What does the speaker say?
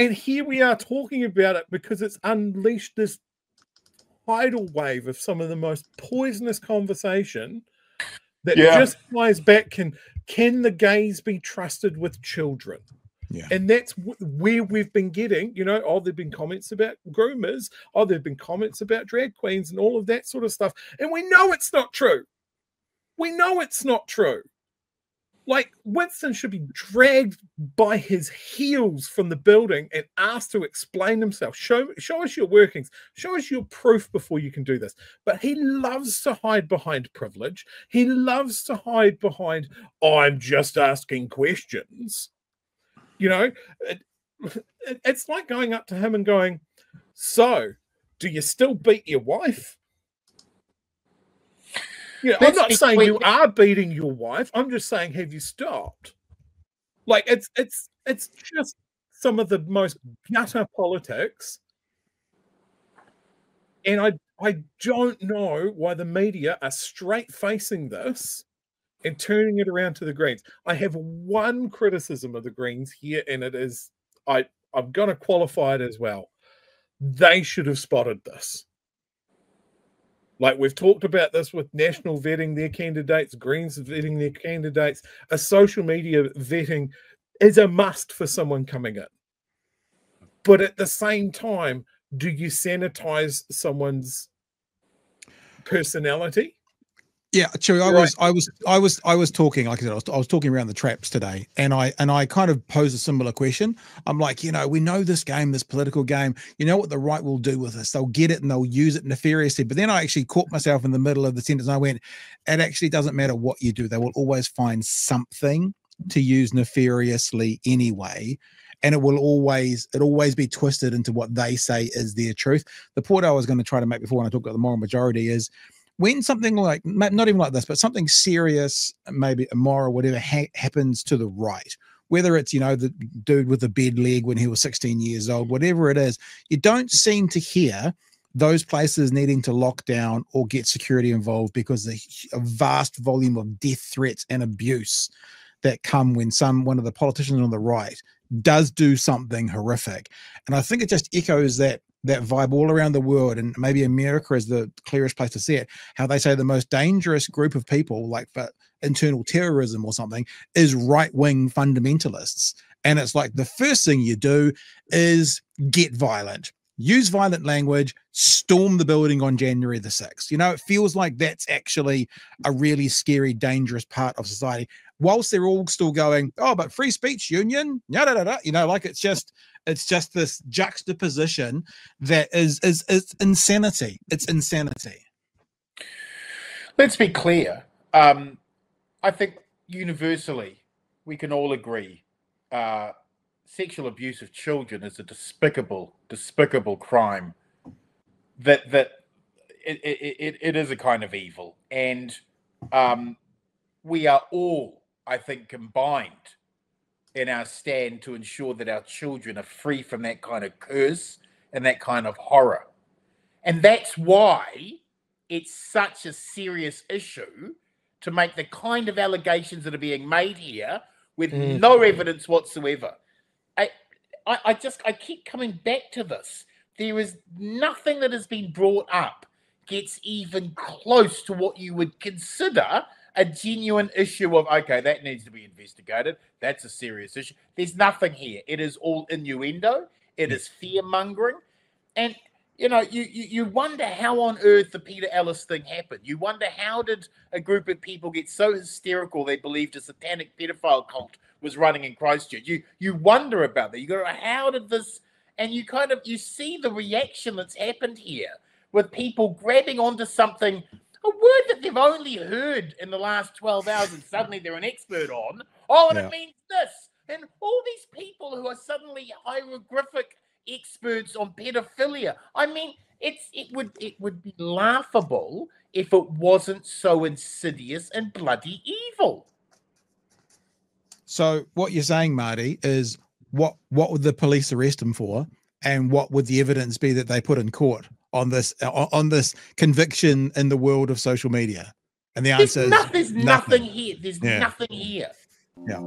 And here we are talking about it because it's unleashed this tidal wave of some of the most poisonous conversation that just flies back. Can the gays be trusted with children? Yeah. And that's where we've been getting, you know, there've been comments about groomers, there've been comments about drag queens and all of that sort of stuff. And we know it's not true. We know it's not true. Like, Winston should be dragged by his heels from the building and asked to explain himself. Show us your workings. Show us your proof before you can do this. But he loves to hide behind privilege. He loves to hide behind, I'm just asking questions. You know, it's like going up to him and going, so, do you still beat your wife? Yeah, I'm not saying you are beating your wife. I'm just saying, have you stopped? Like, it's just some of the most gutter politics. And I don't know why the media are straight facing this and turning it around to the Greens. I have one criticism of the Greens here, and it is, I'm going to qualify it as well. They should have spotted this. Like, we've talked about this with National vetting their candidates, Greens vetting their candidates. A social media vetting is a must for someone coming in. But at the same time, do you sanitize someone's personality? Yeah, Chewie, I was talking, like I said, I was talking around the traps today, and I kind of posed a similar question. I'm like, you know, we know this game, this political game, you know what the right will do with this. They'll get it and they'll use it nefariously. But then I actually caught myself in the middle of the sentence and I went, it actually doesn't matter what you do. They will always find something to use nefariously anyway. And it will always be twisted into what they say is their truth. The point I was going to try to make before when I talk about the moral majority is, when something like, not even like this, but something serious, maybe immoral, whatever, happens to the right, whether it's, you know, the dude with the bed leg when he was 16 years old, whatever it is, you don't seem to hear those places needing to lock down or get security involved because a vast volume of death threats and abuse that come when one of the politicians on the right does do something horrific. And I think it just echoes that vibe all around the world, and maybe America is the clearest place to see it, how they say the most dangerous group of people, like for internal terrorism or something, is right-wing fundamentalists. And it's like the first thing you do is get violent, use violent language, storm the building on January the 6th. You know, it feels like that's actually a really scary, dangerous part of society, whilst they're all still going, oh, but free speech union, you know, like it's just this juxtaposition that is insanity. It's insanity. Let's be clear. I think universally we can all agree sexual abuse of children is a despicable crime. That it is a kind of evil, and we are all, I think, combined in our stand to ensure that our children are free from that kind of curse and that kind of horror. And that's why it's such a serious issue to make the kind of allegations that are being made here with no evidence whatsoever. I keep coming back to this. There is nothing that has been brought up gets even close to what you would consider a genuine issue of, okay, that needs to be investigated. That's a serious issue. There's nothing here. It is all innuendo. It is fear-mongering. And, you know, you wonder how on earth the Peter Ellis thing happened. You wonder how did a group of people get so hysterical they believed a satanic pedophile cult was running in Christchurch. You wonder about that. You go, how did this... And you see the reaction that's happened here with people grabbing onto something, a word that they've only heard in the last 12 hours and suddenly they're an expert on. Oh, and it means this. And all these people who are suddenly hieroglyphic experts on pedophilia. I mean, it would be laughable if it wasn't so insidious and bloody evil. So what you're saying, Marty, is what would the police arrest him for, and what would the evidence be that they put in court on this conviction in the world of social media? And the answer is there's nothing here. There's nothing here. Yeah.